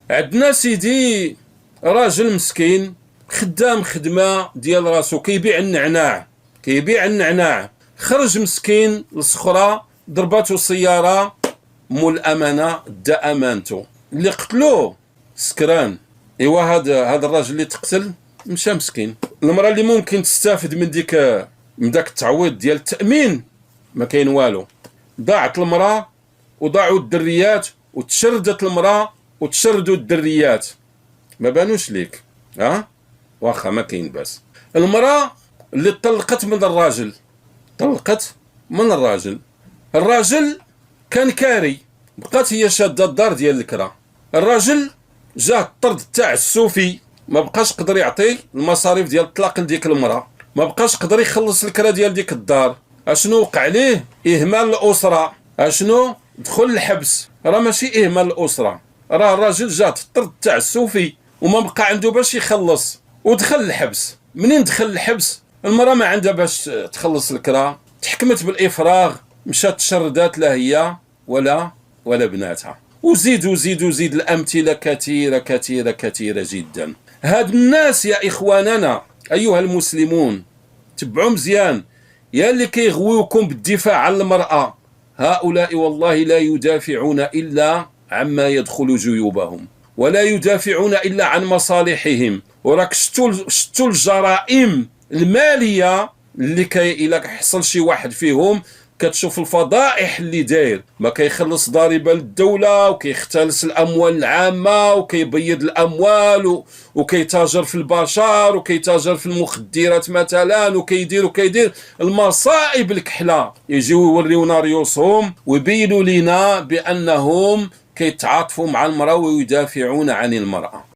عندنا سيدي راجل مسكين خدام خدمة ديال راسو، كيبيع النعناع. خرج مسكين للصخرة، ضرباتو سيارة، مول الأمانة دا أمانتو. اللي قتلوه سكران. إيوا هذا الراجل اللي تقتل مشى مسكين. المرأة اللي ممكن تستافد من داك التعويض ديال التأمين ما كاين والو. ضاعت المرأة وضاعوا الدريات، وتشردت المرأة وتشردوا الدريات. ما بانوش ليك واخا ما كاين باس. المرأة اللي طلقت من الراجل كان كاري، بقات هي شاده الدار ديال الكرا. الراجل جاه الطرد تاع السوفي، ما بقاش قدر يعطي المصاريف ديال الطلاق لديك المرأة، ما بقاش قدر يخلص الكرا ديال ديك الدار. اشنو وقع ليه؟ اهمال الاسره. اشنو؟ دخل الحبس. راه ماشي اهمال الاسره، راه الراجل جات الطرد تاع السوفي وما بقى عنده باش يخلص ودخل الحبس. منين دخل الحبس المرأة ما عندها باش تخلص الكرا، تحكمت بالافراغ، مشات تشردات لا هي ولا بناتها. وزيد الامثله كثيره جدا. هاد الناس يا اخواننا ايها المسلمون، تبعوا مزيان، يا اللي كيغويوكم بالدفاع عن المرأة، هؤلاء والله لا يدافعون إلا عما يدخل جيوبهم، ولا يدافعون إلا عن مصالحهم. وراك شتوا الجرائم المالية اللي إلا حصل شي واحد فيهم كتشوف الفضائح اللي داير. ما كيخلص ضريبه للدوله، وكيختلس الاموال العامه، وكيبيض الاموال، وكيتاجر في البشر، وكيتاجر في المخدرات مثلا، وكيدير المصائب الكحله. يجيو يوريونا ريوسهم ويبينوا لنا بانهم كيتعاطفوا مع المراه ويدافعون عن المراه.